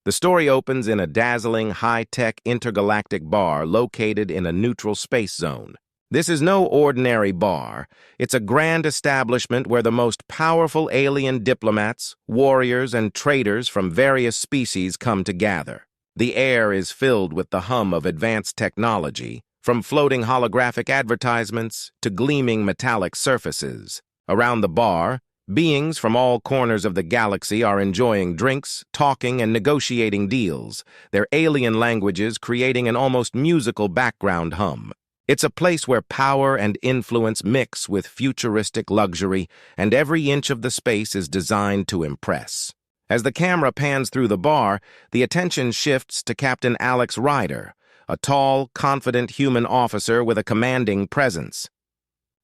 The story opens in a dazzling, high-tech intergalactic bar located in a neutral space zone. This is no ordinary bar. It's a grand establishment where the most powerful alien diplomats, warriors, and traders from various species come to gather. The air is filled with the hum of advanced technology, from floating holographic advertisements to gleaming metallic surfaces. Around the bar, beings from all corners of the galaxy are enjoying drinks, talking, and negotiating deals, their alien languages creating an almost musical background hum. It's a place where power and influence mix with futuristic luxury, and every inch of the space is designed to impress. As the camera pans through the bar, the attention shifts to Captain Alex Ryder, a tall, confident human officer with a commanding presence.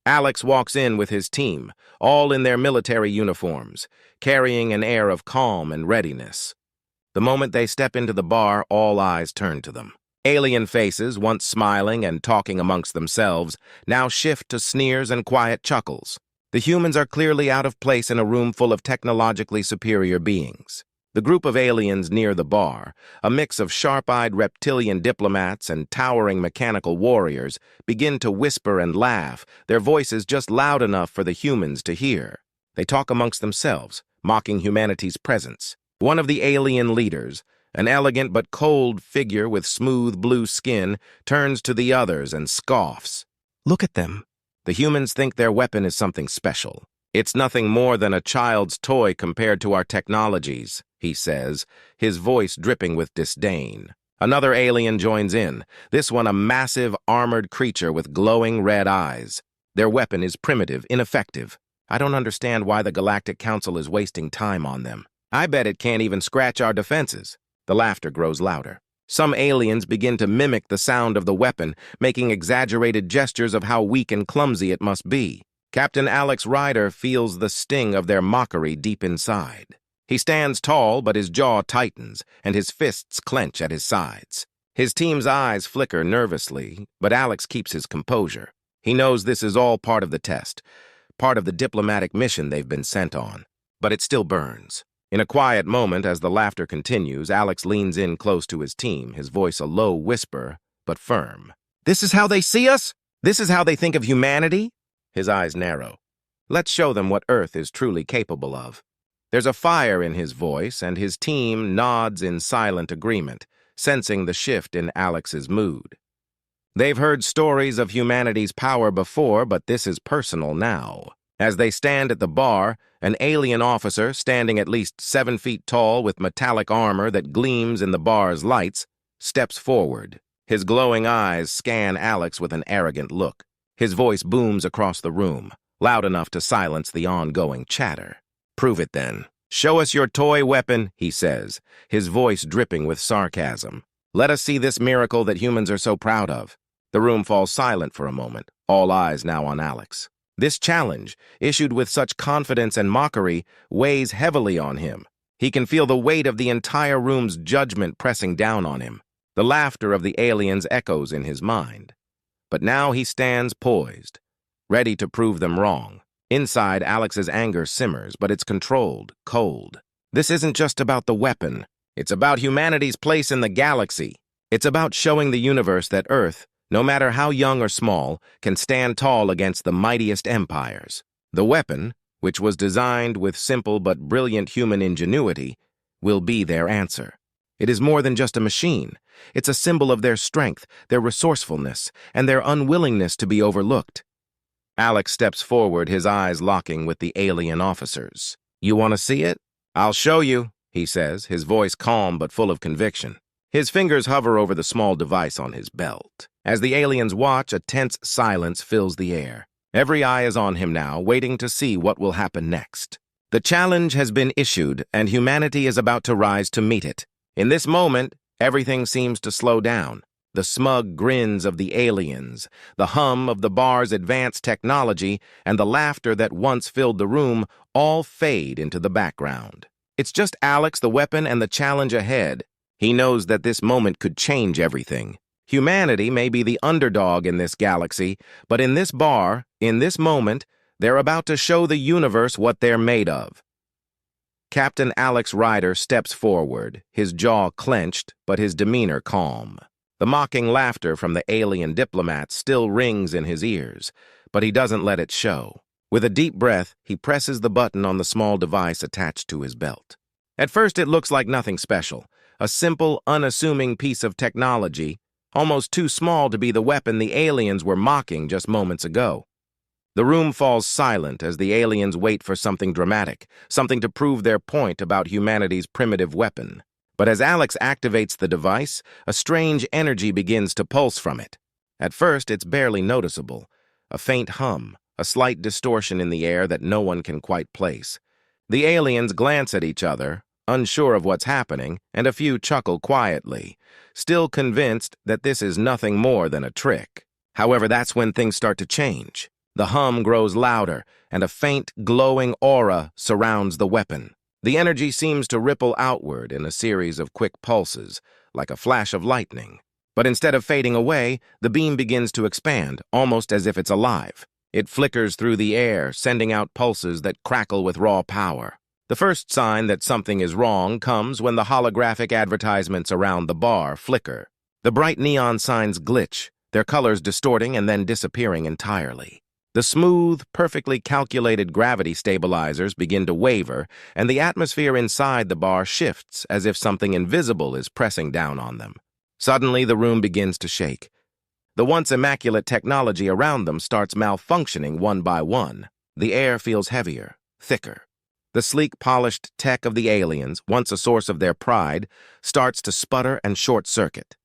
Alex walks in with his team, all in their military uniforms, carrying an air of calm and readiness. The moment they step into the bar, all eyes turn to them. Alien faces, once smiling and talking amongst themselves, now shift to sneers and quiet chuckles. The humans are clearly out of place in a room full of technologically superior beings. The group of aliens near the bar, a mix of sharp-eyed reptilian diplomats and towering mechanical warriors, begin to whisper and laugh, their voices just loud enough for the humans to hear. They talk amongst themselves, mocking humanity's presence. One of the alien leaders, an elegant but cold figure with smooth blue skin, turns to the others and scoffs. "Look at them." The humans think their weapon is something special. "It's nothing more than a child's toy compared to our technologies," he says, his voice dripping with disdain. Another alien joins in, this one a massive, armored creature with glowing red eyes. Their weapon is primitive, ineffective. I don't understand why the Galactic Council is wasting time on them. I bet it can't even scratch our defenses. The laughter grows louder. Some aliens begin to mimic the sound of the weapon, making exaggerated gestures of how weak and clumsy it must be. Captain Alex Ryder feels the sting of their mockery deep inside. He stands tall, but his jaw tightens, and his fists clench at his sides. His team's eyes flicker nervously, but Alex keeps his composure. He knows this is all part of the test, part of the diplomatic mission they've been sent on. But it still burns. In a quiet moment, as the laughter continues, Alex leans in close to his team, his voice a low whisper, but firm. "This is how they see us? This is how they think of humanity?" His eyes narrow. Let's show them what Earth is truly capable of. There's a fire in his voice, and his team nods in silent agreement, sensing the shift in Alex's mood. They've heard stories of humanity's power before, but this is personal now. As they stand at the bar, an alien officer, standing at least 7 feet tall with metallic armor that gleams in the bar's lights, steps forward. His glowing eyes scan Alex with an arrogant look. His voice booms across the room, loud enough to silence the ongoing chatter. "Prove it then. Show us your toy weapon," he says, his voice dripping with sarcasm. "Let us see this miracle that humans are so proud of." The room falls silent for a moment, all eyes now on Alex. This challenge, issued with such confidence and mockery, weighs heavily on him. He can feel the weight of the entire room's judgment pressing down on him. The laughter of the aliens echoes in his mind. But now he stands poised, ready to prove them wrong. Inside, Alex's anger simmers, but it's controlled, cold. This isn't just about the weapon. It's about humanity's place in the galaxy. It's about showing the universe that Earth, no matter how young or small, can stand tall against the mightiest empires. The weapon, which was designed with simple but brilliant human ingenuity, will be their answer. It is more than just a machine. It's a symbol of their strength, their resourcefulness, and their unwillingness to be overlooked. Alex steps forward, his eyes locking with the alien officers. "You want to see it? I'll show you," he says, his voice calm but full of conviction. His fingers hover over the small device on his belt. As the aliens watch, a tense silence fills the air. Every eye is on him now, waiting to see what will happen next. The challenge has been issued, and humanity is about to rise to meet it. In this moment, everything seems to slow down. The smug grins of the aliens, the hum of the bar's advanced technology, and the laughter that once filled the room all fade into the background. It's just Alex, the weapon, and the challenge ahead. He knows that this moment could change everything. Humanity may be the underdog in this galaxy, but in this bar, in this moment, they're about to show the universe what they're made of. Captain Alex Ryder steps forward, his jaw clenched, but his demeanor calm. The mocking laughter from the alien diplomats still rings in his ears, but he doesn't let it show. With a deep breath, he presses the button on the small device attached to his belt. At first, it looks like nothing special, a simple, unassuming piece of technology, almost too small to be the weapon the aliens were mocking just moments ago. The room falls silent as the aliens wait for something dramatic, something to prove their point about humanity's primitive weapon. But as Alex activates the device, a strange energy begins to pulse from it. At first, it's barely noticeable, a faint hum, a slight distortion in the air that no one can quite place. The aliens glance at each other, unsure of what's happening, and a few chuckle quietly, still convinced that this is nothing more than a trick. However, that's when things start to change. The hum grows louder, and a faint, glowing aura surrounds the weapon. The energy seems to ripple outward in a series of quick pulses, like a flash of lightning. But instead of fading away, the beam begins to expand, almost as if it's alive. It flickers through the air, sending out pulses that crackle with raw power. The first sign that something is wrong comes when the holographic advertisements around the bar flicker. The bright neon signs glitch, their colors distorting and then disappearing entirely. The smooth, perfectly calculated gravity stabilizers begin to waver, and the atmosphere inside the bar shifts as if something invisible is pressing down on them. Suddenly, the room begins to shake. The once immaculate technology around them starts malfunctioning one by one. The air feels heavier, thicker. The sleek, polished tech of the aliens, once a source of their pride, starts to sputter and short-circuit.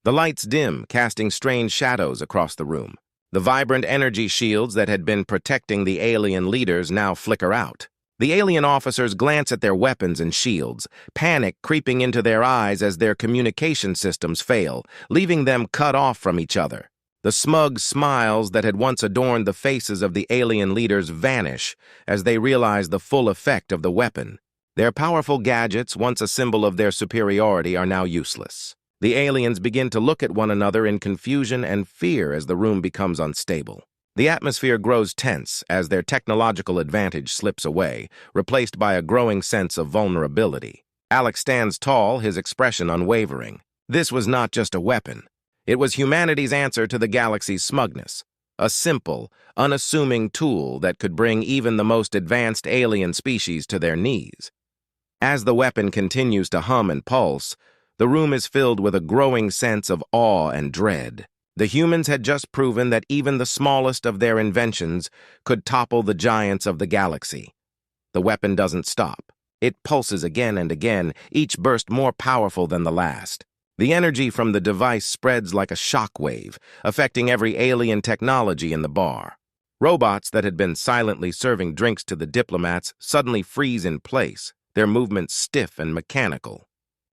The lights dim, casting strange shadows across the room. The vibrant energy shields that had been protecting the alien leaders now flicker out. The alien officers glance at their weapons and shields, panic creeping into their eyes as their communication systems fail, leaving them cut off from each other. The smug smiles that had once adorned the faces of the alien leaders vanish as they realize the full effect of the weapon. Their powerful gadgets, once a symbol of their superiority, are now useless. The aliens begin to look at one another in confusion and fear as the room becomes unstable. The atmosphere grows tense as their technological advantage slips away, replaced by a growing sense of vulnerability. Alex stands tall, his expression unwavering. This was not just a weapon. It was humanity's answer to the galaxy's smugness, a simple, unassuming tool that could bring even the most advanced alien species to their knees. As the weapon continues to hum and pulse, the room is filled with a growing sense of awe and dread. The humans had just proven that even the smallest of their inventions could topple the giants of the galaxy. The weapon doesn't stop. It pulses again and again, each burst more powerful than the last. The energy from the device spreads like a shockwave, affecting every alien technology in the bar. Robots that had been silently serving drinks to the diplomats suddenly freeze in place, their movements stiff and mechanical.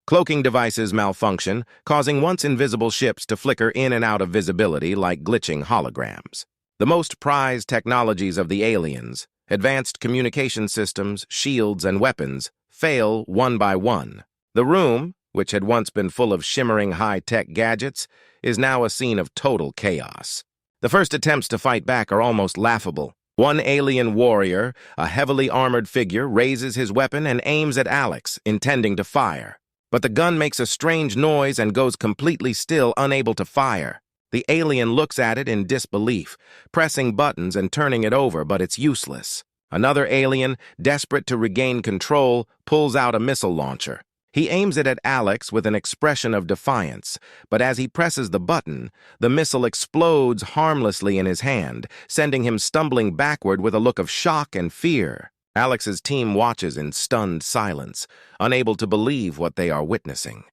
Cloaking devices malfunction, causing once invisible ships to flicker in and out of visibility like glitching holograms. The most prized technologies of the aliens, advanced communication systems, shields, and weapons, fail one by one. The room, which had once been full of shimmering high-tech gadgets, is now a scene of total chaos. The first attempts to fight back are almost laughable. One alien warrior, a heavily armored figure, raises his weapon and aims at Alex, intending to fire. But the gun makes a strange noise and goes completely still, unable to fire. The alien looks at it in disbelief, pressing buttons and turning it over, but it's useless. Another alien, desperate to regain control, pulls out a missile launcher. He aims it at Alex with an expression of defiance, but as he presses the button, the missile explodes harmlessly in his hand, sending him stumbling backward with a look of shock and fear. Alex's team watches in stunned silence, unable to believe what they are witnessing.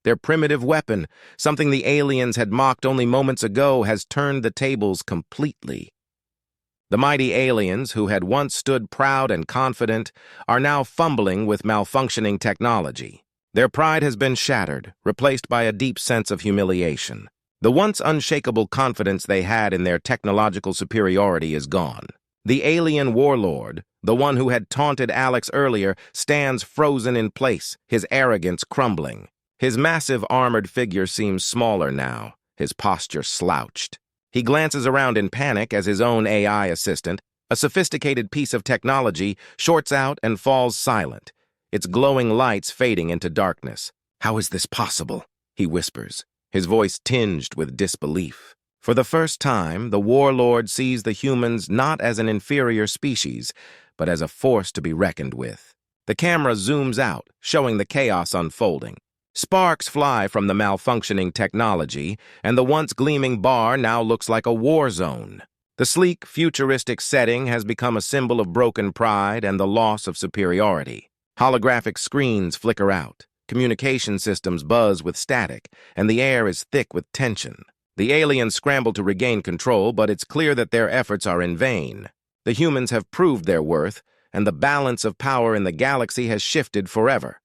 Their primitive weapon, something the aliens had mocked only moments ago, has turned the tables completely. The mighty aliens, who had once stood proud and confident, are now fumbling with malfunctioning technology. Their pride has been shattered, replaced by a deep sense of humiliation. The once unshakable confidence they had in their technological superiority is gone. The alien warlord, the one who had taunted Alex earlier, stands frozen in place, his arrogance crumbling. His massive armored figure seems smaller now, his posture slouched. He glances around in panic as his own AI assistant, a sophisticated piece of technology, shorts out and falls silent, its glowing lights fading into darkness. "How is this possible?" he whispers, his voice tinged with disbelief. For the first time, the warlord sees the humans not as an inferior species, but as a force to be reckoned with. The camera zooms out, showing the chaos unfolding. Sparks fly from the malfunctioning technology, and the once gleaming bar now looks like a war zone. The sleek, futuristic setting has become a symbol of broken pride and the loss of superiority. Holographic screens flicker out, communication systems buzz with static, and the air is thick with tension. The aliens scramble to regain control, but it's clear that their efforts are in vain. The humans have proved their worth, and the balance of power in the galaxy has shifted forever.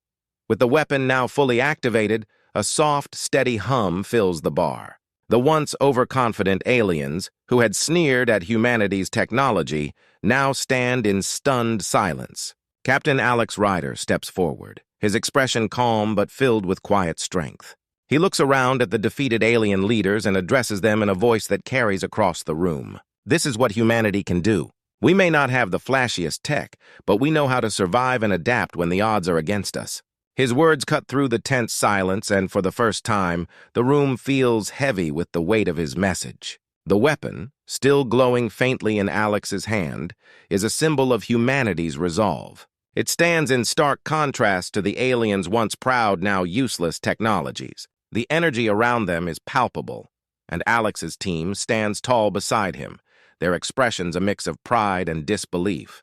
With the weapon now fully activated, a soft, steady hum fills the bar. The once overconfident aliens, who had sneered at humanity's technology, now stand in stunned silence. Captain Alex Ryder steps forward, his expression calm but filled with quiet strength. He looks around at the defeated alien leaders and addresses them in a voice that carries across the room. "This is what humanity can do. We may not have the flashiest tech, but we know how to survive and adapt when the odds are against us." His words cut through the tense silence, and for the first time, the room feels heavy with the weight of his message. The weapon, still glowing faintly in Alex's hand, is a symbol of humanity's resolve. It stands in stark contrast to the aliens' once proud, now useless technologies. The energy around them is palpable, and Alex's team stands tall beside him, their expressions a mix of pride and disbelief.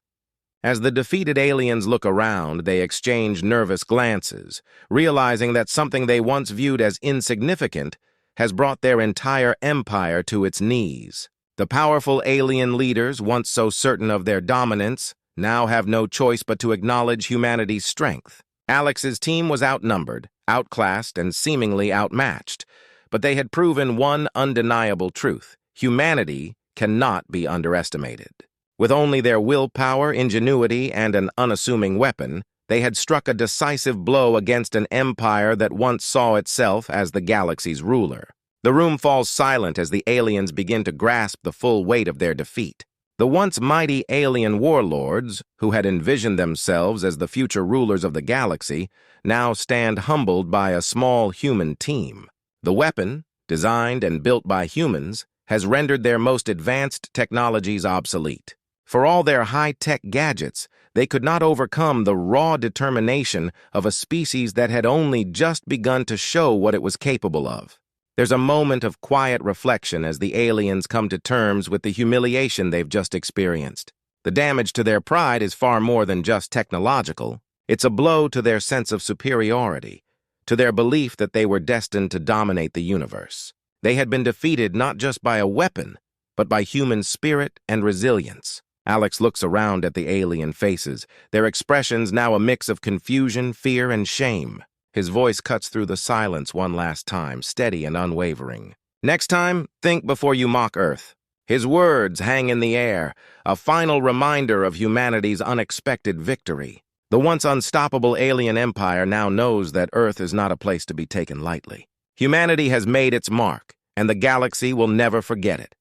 As the defeated aliens look around, they exchange nervous glances, realizing that something they once viewed as insignificant has brought their entire empire to its knees. The powerful alien leaders, once so certain of their dominance, now have no choice but to acknowledge humanity's strength. Alex's team was outnumbered, outclassed, and seemingly outmatched, but they had proven one undeniable truth: humanity cannot be underestimated. With only their willpower, ingenuity, and an unassuming weapon, they had struck a decisive blow against an empire that once saw itself as the galaxy's ruler. The room falls silent as the aliens begin to grasp the full weight of their defeat. The once mighty alien warlords, who had envisioned themselves as the future rulers of the galaxy, now stand humbled by a small human team. The weapon, designed and built by humans, has rendered their most advanced technologies obsolete. For all their high-tech gadgets, they could not overcome the raw determination of a species that had only just begun to show what it was capable of. There's a moment of quiet reflection as the aliens come to terms with the humiliation they've just experienced. The damage to their pride is far more than just technological. It's a blow to their sense of superiority, to their belief that they were destined to dominate the universe. They had been defeated not just by a weapon, but by human spirit and resilience. Alex looks around at the alien faces, their expressions now a mix of confusion, fear, and shame. His voice cuts through the silence one last time, steady and unwavering. "Next time, think before you mock Earth." His words hang in the air, a final reminder of humanity's unexpected victory. The once unstoppable alien empire now knows that Earth is not a place to be taken lightly. Humanity has made its mark, and the galaxy will never forget it.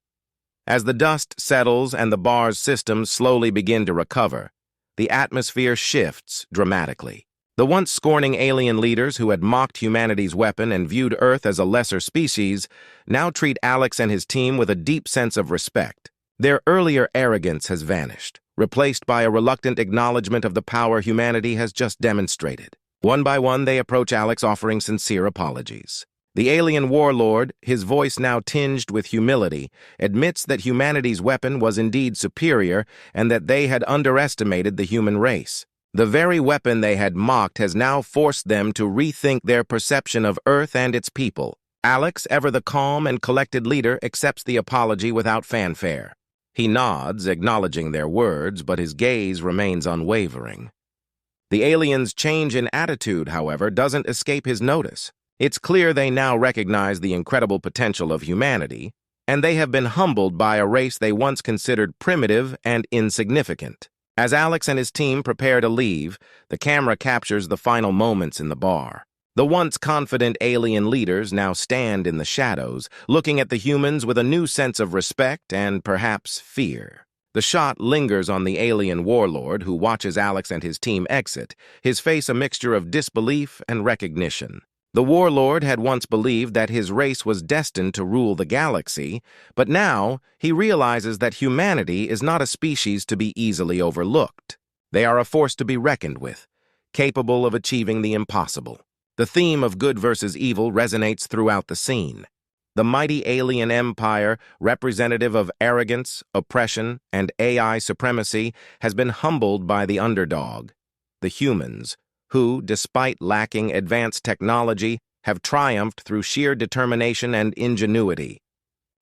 As the dust settles and the bar's systems slowly begin to recover, the atmosphere shifts dramatically. The once scorning alien leaders who had mocked humanity's weapon and viewed Earth as a lesser species now treat Alex and his team with a deep sense of respect. Their earlier arrogance has vanished, replaced by a reluctant acknowledgement of the power humanity has just demonstrated. One by one, they approach Alex offering sincere apologies. The alien warlord, his voice now tinged with humility, admits that humanity's weapon was indeed superior and that they had underestimated the human race. The very weapon they had mocked has now forced them to rethink their perception of Earth and its people. Alex, ever the calm and collected leader, accepts the apology without fanfare. He nods, acknowledging their words, but his gaze remains unwavering. The aliens' change in attitude, however, doesn't escape his notice. It's clear they now recognize the incredible potential of humanity, and they have been humbled by a race they once considered primitive and insignificant. As Alex and his team prepare to leave, the camera captures the final moments in the bar. The once confident alien leaders now stand in the shadows, looking at the humans with a new sense of respect and perhaps fear. The shot lingers on the alien warlord who watches Alex and his team exit, his face a mixture of disbelief and recognition. The warlord had once believed that his race was destined to rule the galaxy, but now he realizes that humanity is not a species to be easily overlooked. They are a force to be reckoned with, capable of achieving the impossible. The theme of good versus evil resonates throughout the scene. The mighty alien empire, representative of arrogance, oppression, and AI supremacy, has been humbled by the underdog, the humans, who, despite lacking advanced technology, have triumphed through sheer determination and ingenuity.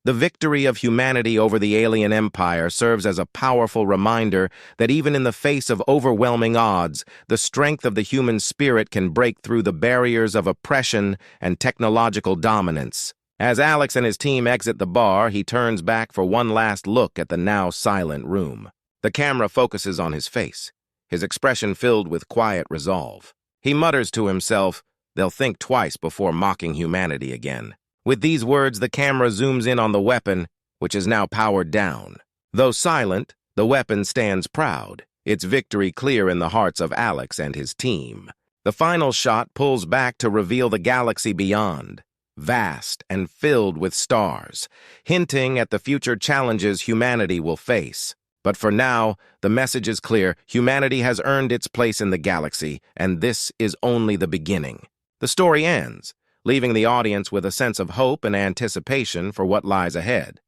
The victory of humanity over the alien empire serves as a powerful reminder that even in the face of overwhelming odds, the strength of the human spirit can break through the barriers of oppression and technological dominance. As Alex and his team exit the bar, he turns back for one last look at the now silent room. The camera focuses on his face, his expression filled with quiet resolve. He mutters to himself, "They'll think twice before mocking humanity again." With these words, the camera zooms in on the weapon, which is now powered down. Though silent, the weapon stands proud, its victory clear in the hearts of Alex and his team. The final shot pulls back to reveal the galaxy beyond, vast and filled with stars, hinting at the future challenges humanity will face. But for now, the message is clear: humanity has earned its place in the galaxy, and this is only the beginning. The story ends, leaving the audience with a sense of hope and anticipation for what lies ahead.